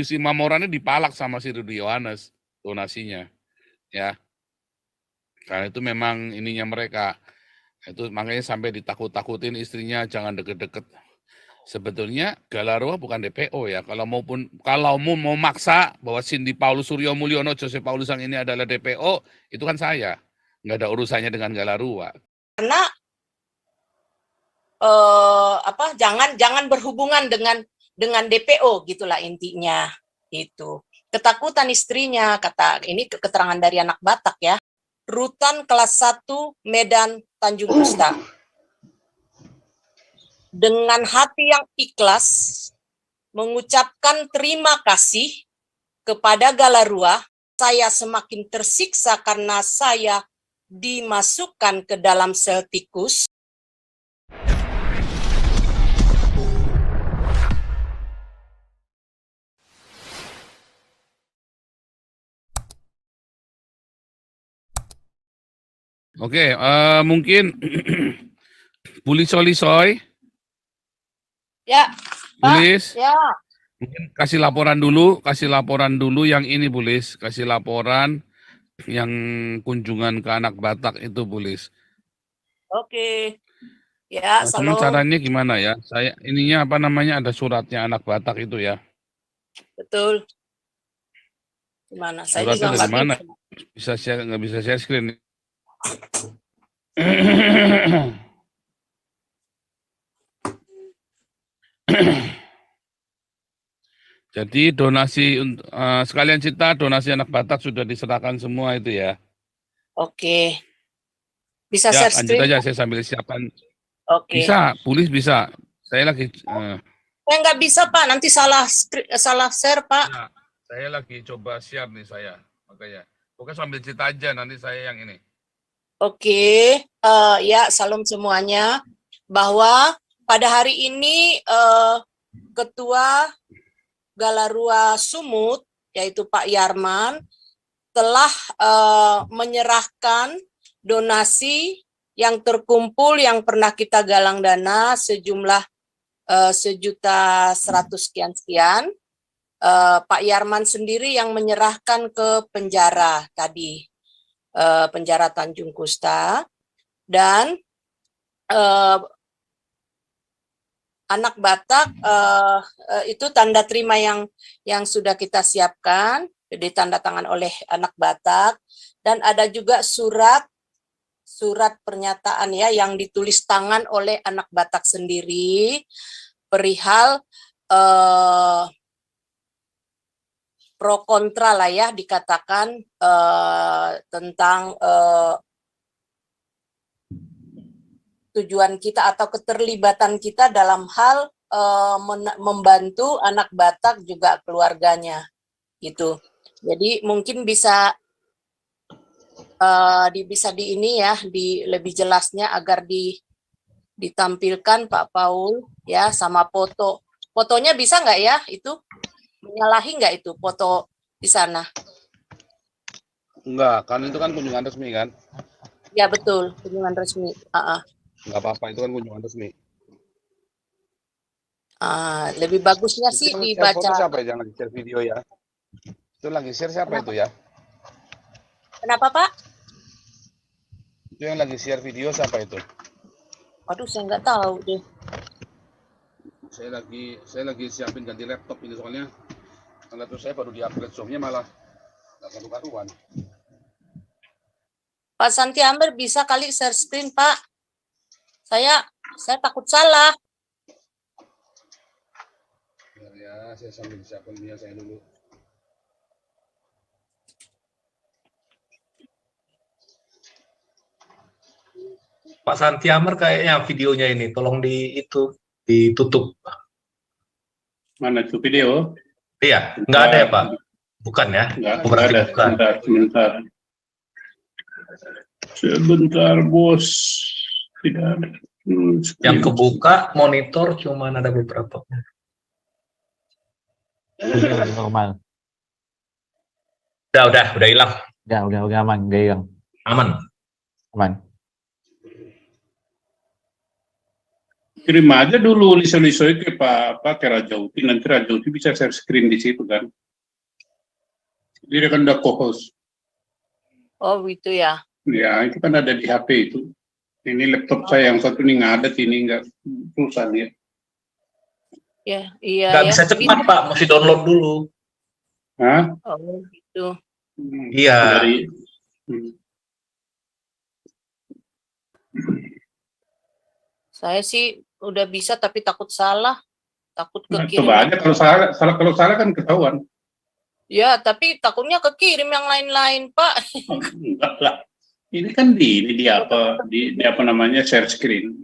si Mamora ini dipalak sama si Rudi Yohanes donasinya, ya. Karena itu memang ininya mereka. Itu makanya sampai ditakut-takutin istrinya jangan deket-deket. Sebetulnya Galarua bukan DPO ya. Kalau mau maksa bahwa Cindy Paulus Suryo Mulyono Jose Paulus yang ini adalah DPO, itu kan saya. Nggak ada urusannya dengan Galarua. Karena jangan berhubungan dengan DPO gitulah intinya. Itu ketakutan istrinya, kata ini keterangan dari anak Batak ya. Rutan kelas 1 Medan Tanjung Kusta. Dengan hati yang ikhlas mengucapkan terima kasih kepada Galarua, saya semakin tersiksa karena saya dimasukkan ke dalam sel tikus. Oke, mungkin Bulis Solisoy. Ya, Bulis. ya. Mungkin kasih laporan dulu yang ini Bulis, kasih laporan yang kunjungan ke anak Batak itu Bulis. Oke. Ya, nah, cuman caranya gimana ya? Saya ininya apa namanya ada suratnya anak Batak itu ya. Betul. Gimana? Saya Suratnya juga dari mana? Nggak bisa share screen. Jadi donasi sekalian Cita, donasi anak Batak sudah diserahkan semua itu ya. Oke. Bisa ya, share screen? Lanjut aja saya sambil siapkan. Oke. Bisa, Bulis bisa. Saya lagi. Saya nggak bisa Pak, nanti salah share Pak. Ya, saya lagi coba share nih saya, makanya. Pokoknya sambil cerita aja nanti saya yang ini. Oke, ya salam semuanya. Bahwa pada hari ini Ketua Galarua Sumut, yaitu Pak Yarman, telah menyerahkan donasi yang terkumpul yang pernah kita galang dana sejumlah 1.100.000 sekian. Pak Yarman sendiri yang menyerahkan ke penjara tadi, penjara Tanjung Kusta, dan anak Batak itu tanda terima yang sudah kita siapkan, ditandatangan oleh anak Batak, dan ada juga surat pernyataan ya yang ditulis tangan oleh anak Batak sendiri perihal pro kontra lah ya dikatakan tentang tujuan kita atau keterlibatan kita dalam hal membantu anak Batak juga keluarganya gitu. Jadi mungkin bisa ini ya lebih jelasnya agar ditampilkan Pak Paul ya sama fotonya bisa nggak ya itu? Menyalahi nggak itu foto di sana? Enggak, kan itu kan kunjungan resmi kan? Ya betul, kunjungan resmi. Enggak apa-apa, itu kan kunjungan resmi. Lebih bagusnya itu sih dibaca. Foto siapa ya? Jangan share video ya. Itu lagi share siapa? Kenapa? Itu ya? Kenapa Pak? Itu yang lagi share video siapa itu? Waduh, saya nggak tahu deh. Saya lagi siapin ganti laptop ini soalnya. Laptop saya baru di-upgrade Zoom-nya malah nggak karu-karuan. Pak Santi Amber bisa kali share screen Pak. Saya takut salah. Ya, saya sambil siapkan dia saya dulu. Pak Santi Amber kayaknya videonya ini tolong ditutup. Mana itu video? Iya, nggak ada ya Pak? Bukan ya? Nggak ada. Bukan. Sebentar bos. Tidak ada. Yang kebuka monitor cuman ada beberapa. Normal. Udah hilang. Udah aman, udah hilang. Aman. Kirim aja dulu liso-liso ke Pak ke Rajauti, nanti Rajauti bisa share screen di situ kan. Dia kan udah co-host. Oh gitu ya. Ya, itu kan ada di HP itu. Ini laptop saya yang satu ini ngadet, ini enggak susah dia. Ya, iya Nggak ya. bisa cepat Pak, mesti download dulu. Hah? Oh gitu. Iya. Dari Saya sih udah bisa tapi takut salah, takut Nah, kekirim. coba aja kalau salah kan ketahuan. Ya, tapi takutnya kekirim yang lain-lain, Pak. Enggak lah. Ini kan di apa namanya share screen.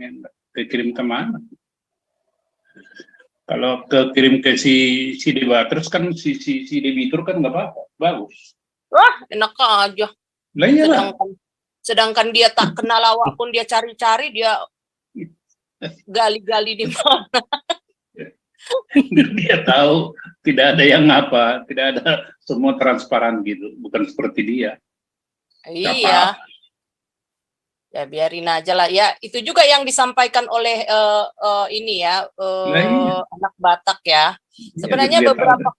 Kekirim kemana? Kalau kekirim ke si debaters kan si debitur kan nggak apa-apa, bagus. Wah, enak aja. Lah iyalah. Sedangkan dia tak kenal awak pun dia cari-cari, dia gali-gali di mana. Dia tahu tidak ada yang apa, tidak ada semua transparan gitu, bukan seperti dia. Nggak Iya. apa-apa. Ya biarin aja lah. Ya itu juga yang disampaikan oleh ini ya iya. anak Batak ya. Sebenarnya dia beberapa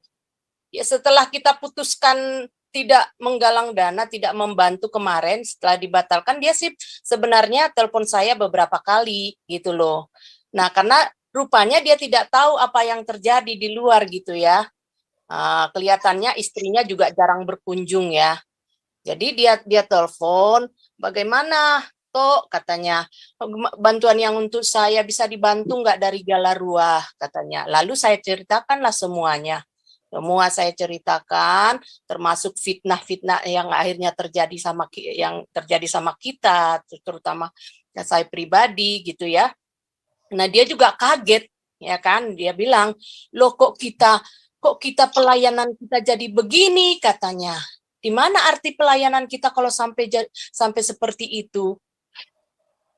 ya setelah kita putuskan tidak menggalang dana, tidak membantu kemarin setelah dibatalkan, dia sih sebenarnya telepon saya beberapa kali gitu loh. Nah karena rupanya dia tidak tahu apa yang terjadi di luar gitu ya. Kelihatannya istrinya juga jarang berkunjung ya. Jadi dia telepon, bagaimana Tok, katanya, bantuan yang untuk saya bisa dibantu nggak dari Galarua, katanya. Lalu saya ceritakanlah semuanya. Semua saya ceritakan, termasuk fitnah-fitnah yang akhirnya terjadi sama kita, terutama saya pribadi gitu ya. Nah dia juga kaget, ya kan? Dia bilang, loh kok kita pelayanan kita jadi begini, katanya. Di mana arti pelayanan kita kalau sampai seperti itu?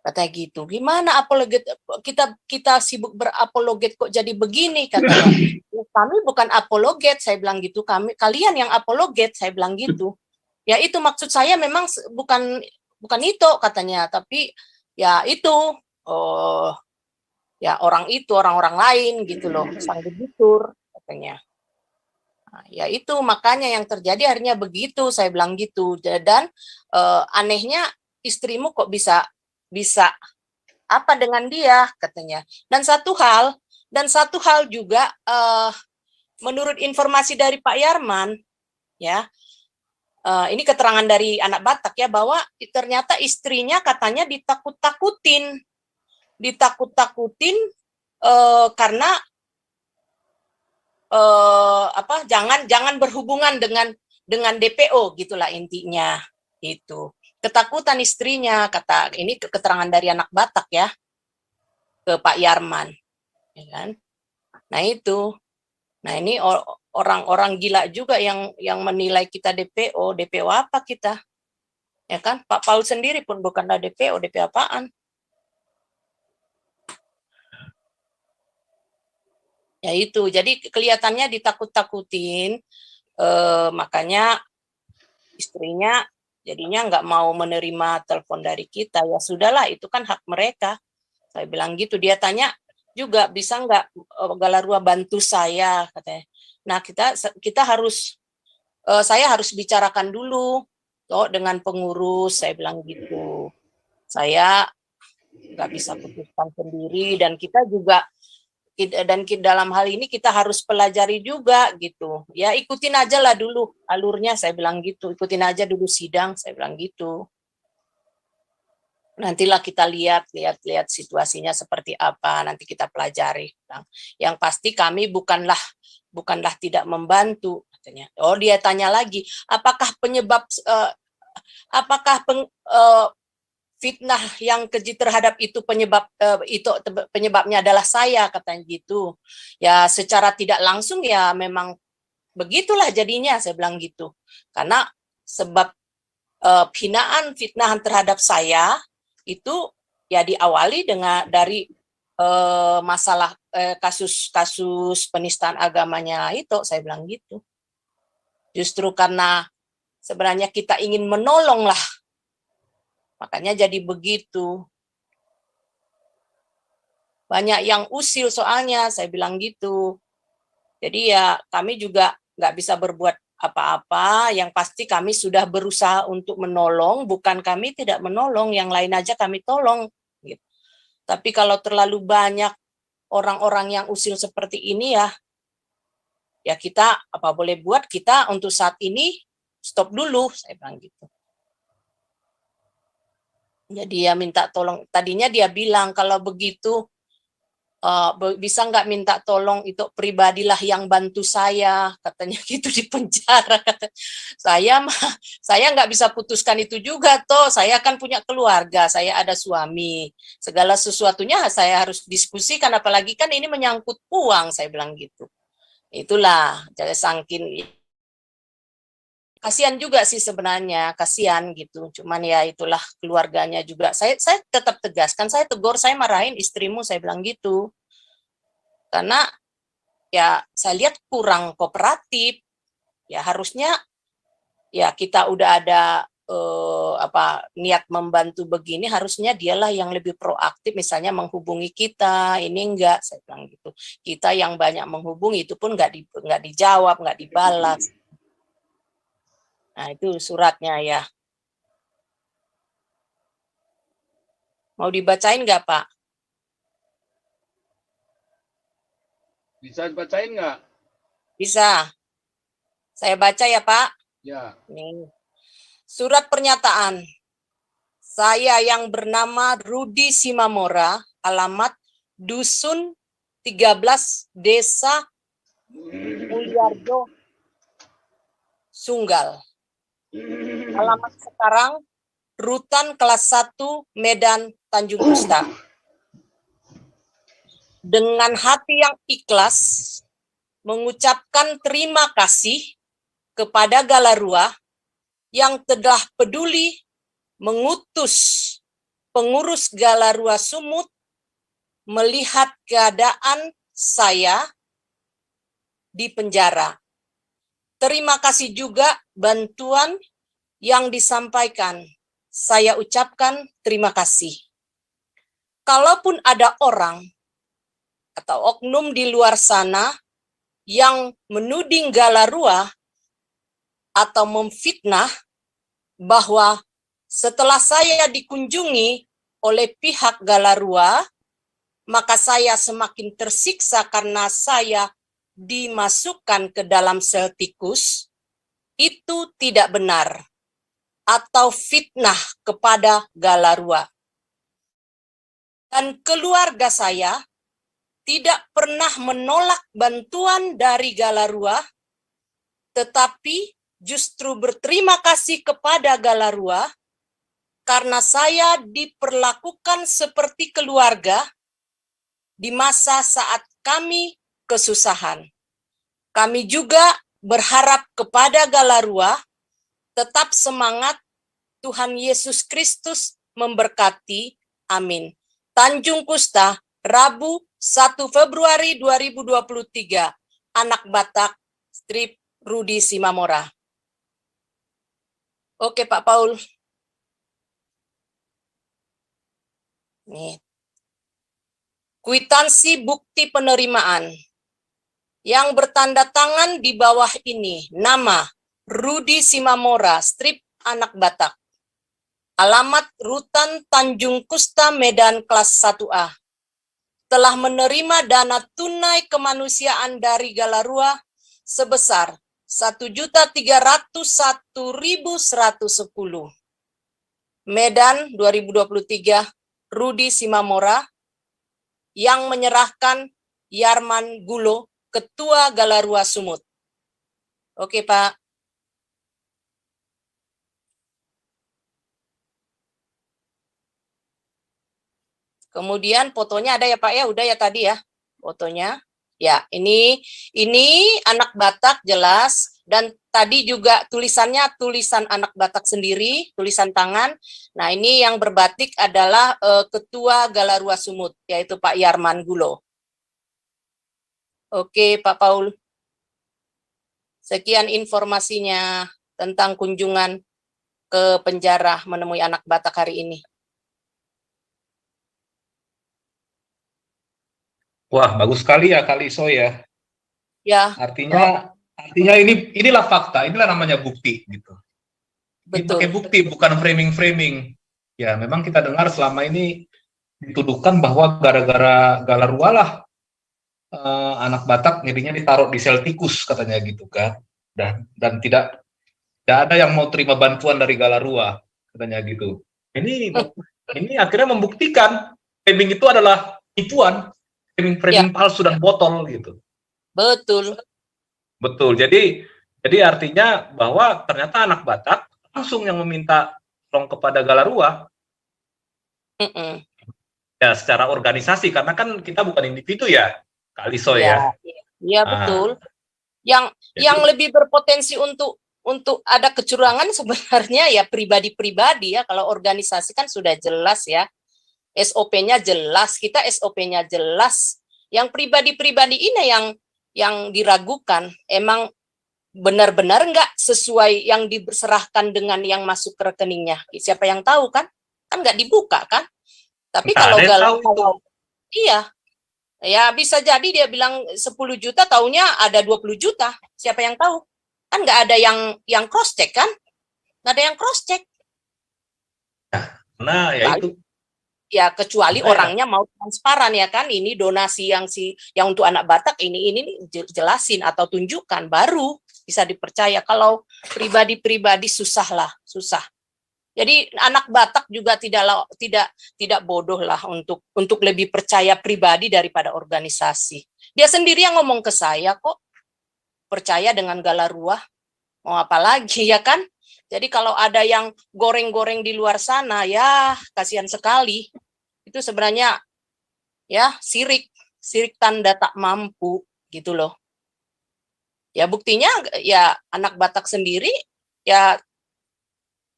Katanya gitu. Gimana apologet kita sibuk berapologet kok jadi begini, katanya. Kami bukan apologet, saya bilang gitu. Kalian yang apologet, saya bilang gitu. Ya itu maksud saya memang bukan itu, katanya, tapi ya itu ya orang-orang lain gitu loh, sang debitur, katanya. Nah, ya itu makanya yang terjadi akhirnya begitu, saya bilang gitu. Dan anehnya istrimu kok bisa apa dengan dia, katanya. Dan satu hal juga menurut informasi dari Pak Yarman ya, ini keterangan dari anak Batak ya, bahwa ternyata istrinya katanya ditakut-takutin karena jangan berhubungan dengan DPO gitulah intinya itu. Ketakutan istrinya, kata ini keterangan dari anak Batak ya ke Pak Yarman, ya kan? Nah itu, nah ini orang-orang gila juga yang menilai kita DPO apa kita, ya kan? Pak Paul sendiri pun bukanlah DPO apaan? Ya itu, jadi kelihatannya ditakut-takutin, makanya istrinya jadinya nggak mau menerima telepon dari kita. Ya sudahlah, itu kan hak mereka. Saya bilang gitu. Dia tanya juga, bisa nggak Galarua bantu saya, katanya. Nah kita harus, saya harus bicarakan dulu dengan pengurus, saya bilang gitu. Saya nggak bisa putuskan sendiri, dan kita juga dalam hal ini kita harus pelajari juga gitu. Ya ikutin aja lah dulu alurnya, saya bilang gitu. Ikutin aja dulu sidang, saya bilang gitu. Nantilah kita lihat situasinya seperti apa, nanti kita pelajari. Yang pasti kami bukanlah tidak membantu, katanya. Oh, dia tanya lagi, apakah fitnah yang keji terhadap itu penyebabnya adalah saya, katanya gitu. Ya secara tidak langsung ya memang begitulah jadinya, saya bilang gitu. Karena sebab fitnahan terhadap saya itu ya diawali dari masalah kasus penistaan agamanya itu, saya bilang gitu. Justru karena sebenarnya kita ingin menolong lah, makanya jadi begitu. Banyak yang usil soalnya, saya bilang gitu. Jadi ya kami juga nggak bisa berbuat apa-apa, yang pasti kami sudah berusaha untuk menolong, bukan kami tidak menolong, yang lain aja kami tolong. Gitu. Tapi kalau terlalu banyak orang-orang yang usil seperti ini ya kita apa boleh buat, kita untuk saat ini stop dulu, saya bilang gitu. Jadi ya minta tolong, tadinya dia bilang kalau begitu bisa nggak minta tolong itu pribadilah yang bantu saya, katanya gitu di penjara. Saya nggak bisa putuskan itu juga toh, saya kan punya keluarga, saya ada suami, segala sesuatunya saya harus diskusikan, apalagi kan ini menyangkut uang, saya bilang gitu. Itulah jadi sangkin kasihan juga sih sebenarnya, kasihan gitu. Cuman ya itulah keluarganya juga. Saya tetap tegaskan, saya tegur, saya marahin istrimu, saya bilang gitu. Karena ya saya lihat kurang kooperatif. Ya harusnya ya kita udah ada niat membantu begini, harusnya dialah yang lebih proaktif, misalnya menghubungi kita. Ini enggak, saya bilang gitu. Kita yang banyak menghubungi itu pun nggak dijawab, nggak dibalas. Nah, itu suratnya ya. Mau dibacain nggak, Pak? Bisa dibacain nggak? Bisa. Saya baca ya, Pak. Ya. Nih. Surat pernyataan. Saya yang bernama Rudi Simamora, alamat Dusun 13, Desa Mulyardo, Sunggal. Alamat sekarang Rutan kelas 1 Medan Tanjung Kusta. Dengan hati yang ikhlas mengucapkan terima kasih kepada Galarua yang telah peduli mengutus pengurus Galarua Sumut melihat keadaan saya di penjara. Terima kasih juga bantuan yang disampaikan. Saya ucapkan terima kasih. Kalaupun ada orang atau oknum di luar sana yang menuding Galarua atau memfitnah bahwa setelah saya dikunjungi oleh pihak Galarua, maka saya semakin tersiksa karena saya dimasukkan ke dalam sel tikus, itu tidak benar atau fitnah kepada Galarua. Dan keluarga saya tidak pernah menolak bantuan dari Galarua, tetapi justru berterima kasih kepada Galarua karena saya diperlakukan seperti keluarga di masa saat kami kesusahan. Kami juga berharap kepada Galarua tetap semangat. Tuhan Yesus Kristus memberkati. Amin. Tanjung Kusta, Rabu 1 Februari 2023. Anak Batak, strip Rudi Simamora. Oke, Pak Paul. Nih. Kwitansi bukti penerimaan yang bertanda tangan di bawah ini. Nama Rudi Simamora, strip Anak Batak. Alamat Rutan Tanjung Kusta, Medan kelas 1A. Telah menerima dana tunai kemanusiaan dari Galarua sebesar 1.301.110. Medan 2023, Rudi Simamora, yang menyerahkan Yarman Gulo, Ketua Galarua Sumut. Oke, Pak. Kemudian fotonya ada ya, Pak ya? Udah ya tadi ya fotonya. Ya, ini anak Batak jelas, dan tadi juga tulisannya tulisan anak Batak sendiri, tulisan tangan. Nah, ini yang berbatik adalah Ketua Galarua Sumut, yaitu Pak Yarman Gulo. Oke, Pak Paul. Sekian informasinya tentang kunjungan ke penjara menemui anak Batak hari ini. Wah, bagus sekali ya Kak Liso ya. Ya, Artinya inilah fakta, inilah namanya bukti gitu. Ini pakai betul. bukti, bukan framing-framing. Ya, memang kita dengar selama ini dituduhkan bahwa gara-gara Galarua lah anak Batak jadinya ditaruh di sel tikus katanya gitu kan. Dan tidak ada yang mau terima bantuan dari Galarua katanya gitu. Ini akhirnya membuktikan framing itu adalah tipuan, Ya, framing palsu dan botol gitu. betul. Betul. Jadi artinya bahwa ternyata anak Batak langsung yang meminta tolong kepada Galarua Mm-mm. ya secara organisasi karena kan kita bukan individu ya, Kak Liso Ya, ya. ya Nah, betul. Yang jadi lebih berpotensi untuk ada kecurangan sebenarnya ya pribadi-pribadi ya. Kalau organisasi kan sudah jelas ya. SOP-nya jelas, kita SOP-nya jelas. Yang pribadi-pribadi ini yang diragukan, emang benar-benar nggak sesuai yang diserahkan dengan yang masuk ke rekeningnya. Siapa yang tahu kan? Kan nggak dibuka kan? Tapi nggak kalau ada yang tahu itu. iya, ya bisa jadi dia bilang 10 juta, taunya ada 20 juta. Siapa yang tahu? Kan nggak ada yang cross check kan? Nggak ada yang cross check. Nah, ya itu. Ya kecuali Nah, ya. orangnya mau transparan ya kan, ini donasi yang untuk anak Batak ini jelasin atau tunjukkan baru bisa dipercaya. Kalau pribadi-pribadi susah. Jadi anak Batak juga tidak bodoh lah untuk lebih percaya pribadi daripada organisasi. Dia sendiri yang ngomong ke saya kok, percaya dengan Galarua, mau apa lagi ya kan? Jadi kalau ada yang goreng-goreng di luar sana, ya kasihan sekali. Itu sebenarnya ya sirik tanda tak mampu gitu loh. Ya buktinya ya anak Batak sendiri ya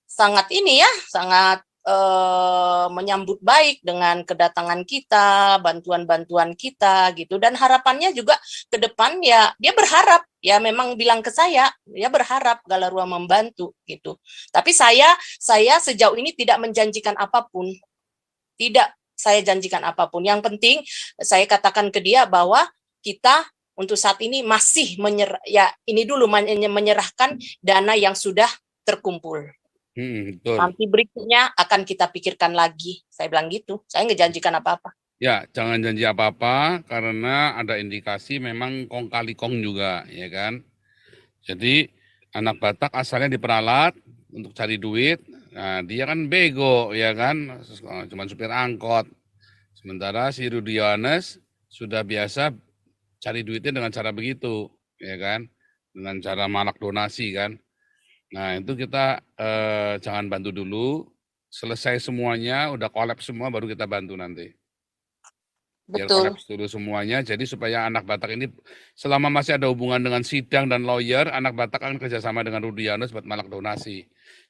sangat menyambut baik dengan kedatangan kita, bantuan-bantuan kita gitu. Dan harapannya juga ke depan ya dia berharap, ya memang bilang ke saya, dia berharap Galarua membantu gitu. Tapi saya sejauh ini tidak menjanjikan apapun. Tidak saya janjikan apapun. Yang penting saya katakan ke dia bahwa kita untuk saat ini masih menyerahkan dana yang sudah terkumpul. Betul. Nanti berikutnya akan kita pikirkan lagi. Saya bilang gitu. Saya nggak janjikan apa-apa. Ya, jangan janji apa-apa karena ada indikasi memang kong kali kong juga, ya kan. Jadi anak Batak asalnya diperalat untuk cari duit. Nah, dia kan bego, ya kan, cuma supir angkot. Sementara si Rudi Yohanes sudah biasa cari duitnya dengan cara begitu, ya kan, dengan cara malak donasi kan. Nah itu kita jangan bantu dulu, selesai semuanya, udah kolaps semua baru kita bantu nanti. Biar Betul. kolaps dulu semuanya, jadi supaya anak Batak ini selama masih ada hubungan dengan sidang dan lawyer, anak Batak akan kerjasama dengan Rudi Yohanes buat malak donasi.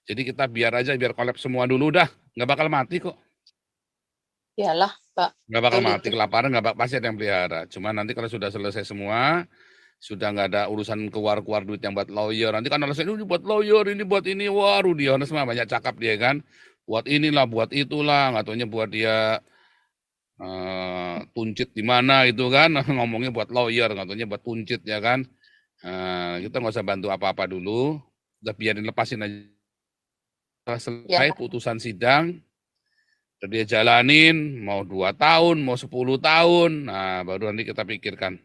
Jadi kita biar kolaps semua dulu dah, nggak bakal mati kok. Iyalah, Pak. Nggak bakal Betul mati itu. kelaparan, pasti ada yang pelihara. Cuma nanti kalau sudah selesai semua, sudah nggak ada urusan keluar duit yang buat lawyer. Nanti kan alasan ini buat lawyer, ini buat ini. Wah, Rudi Yohanes mah banyak cakap dia kan. Buat inilah, buat itulah. Nggak taunya buat dia tuncit di mana itu kan. Ngomongnya buat lawyer, nggak taunya buat tuncit ya kan. Kita nggak usah bantu apa-apa dulu. Udah biarin lepasin aja. Selesai putusan sidang. Udah dia jalanin, mau 2 tahun, mau 10 tahun. Nah, baru nanti kita pikirkan.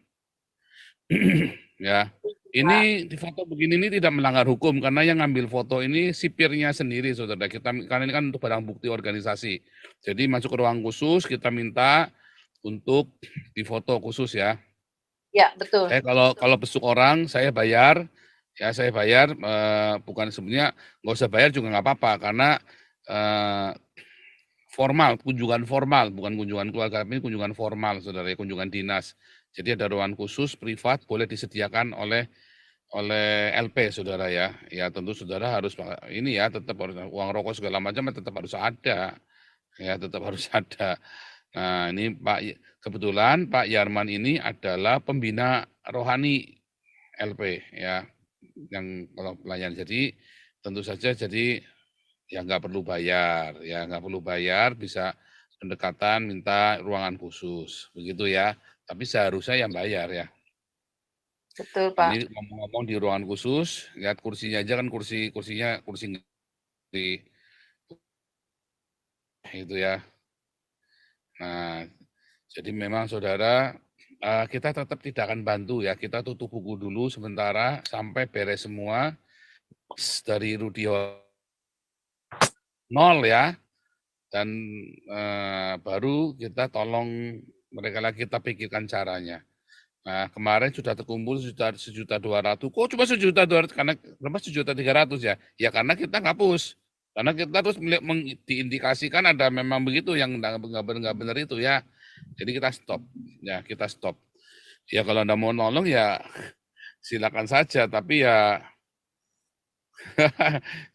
Ya, ini di foto begini ini tidak melanggar hukum karena yang ngambil foto ini sipirnya sendiri, saudara. Karena ini kan untuk barang bukti organisasi. Jadi masuk ke ruang khusus, kita minta untuk difoto khusus ya. Ya betul. Saya kalau besuk orang, saya bayar. Ya saya bayar, bukan sebenarnya nggak usah bayar juga nggak apa-apa karena formal, kunjungan formal, bukan kunjungan keluarga, ini kunjungan formal, saudara, kunjungan dinas. Jadi ada ruangan khusus privat boleh disediakan oleh LP, saudara ya. Ya tentu saudara harus ini ya, tetap harus uang rokok segala macam tetap harus ada, ya tetap harus ada. Nah ini kebetulan Pak Yarman ini adalah pembina rohani LP ya, yang kalau pelayan. Jadi tentu saja jadi ya nggak perlu bayar, bisa pendekatan minta ruangan khusus, begitu ya. Tapi seharusnya yang bayar ya. Betul, Pak. Ini ngomong-ngomong di ruangan khusus, lihat kursinya aja kan kursinya di itu ya. Nah, jadi memang saudara, kita tetap tidak akan bantu ya. Kita tutup buku dulu sementara sampai beres semua dari Rudio 0 ya. Dan baru kita tolong mereka lagi, kita pikirkan caranya. Nah, kemarin sudah terkumpul $1.200.000. Kok cuma $1.200.000? Karena kenapa $1.300.000 ya? Ya karena kita ngapus. Karena kita terus diindikasikan ada memang begitu yang nggak benar itu ya. Jadi kita stop. Ya, kita stop. Ya kalau Anda mau nolong ya silakan saja, tapi ya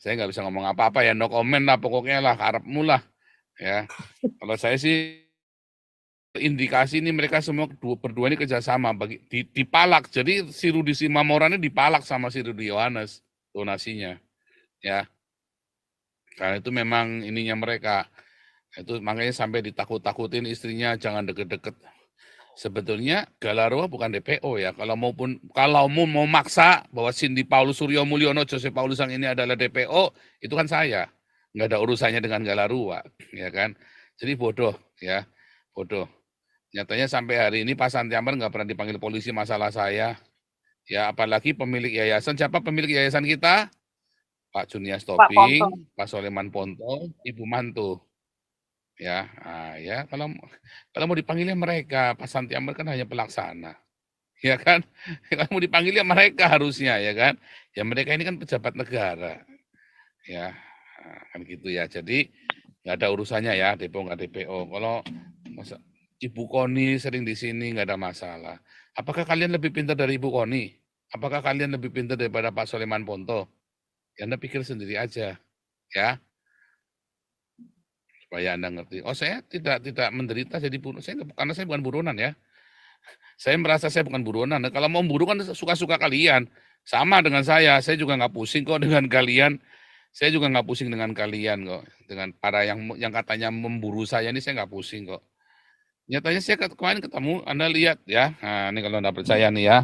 saya nggak bisa ngomong apa-apa ya, no comment lah pokoknya lah, harapmu lah. Ya, kalau saya sih indikasi ini mereka semua berdua ini kerjasama dipalak. Jadi si Rudi Simamora ini dipalak sama si Rudi Yohanes donasinya, ya. Karena itu memang ininya mereka. Itu makanya sampai ditakut-takutin istrinya jangan deket-deket. Sebetulnya Galarwa bukan DPO ya. Kalau mau maksa bahwa Cindy Paulus Suryo Mulyono Jose Paulus yang ini adalah DPO, itu kan saya. Nggak ada urusannya dengan Galarwa, ya kan. Jadi bodoh ya, bodoh. Nyatanya sampai hari ini Pak Santiamer nggak pernah dipanggil polisi masalah saya. Ya apalagi pemilik yayasan. Siapa pemilik yayasan kita? Pak Junias Toping, Pak Soleman Ponto, Ibu Mantu. Ya, ya kalau mau dipanggilnya mereka, Pak Santiamer kan hanya pelaksana. Ya kan? Kalau mau dipanggilnya mereka harusnya ya kan. Ya mereka ini kan pejabat negara. Ya, kan gitu ya. Jadi nggak ada urusannya ya, DPO nggak DPO. Kalau Ibu Koni sering di sini nggak ada masalah. Apakah kalian lebih pintar dari Ibu Koni? Apakah kalian lebih pintar daripada Pak Soleman Ponto? Ya Anda pikir sendiri aja, ya. Supaya Anda ngerti. Oh saya tidak menderita jadi buruh. Karena saya bukan buronan ya. Saya merasa saya bukan buronan. Kalau mau buruh kan suka-suka kalian. Sama dengan saya juga nggak pusing kok dengan kalian. Saya juga nggak pusing dengan kalian kok. Dengan para yang katanya memburu saya ini saya nggak pusing kok. Nyatanya saya kemarin ketemu, Anda lihat ya. Nah, ini kalau Anda percaya nih ya.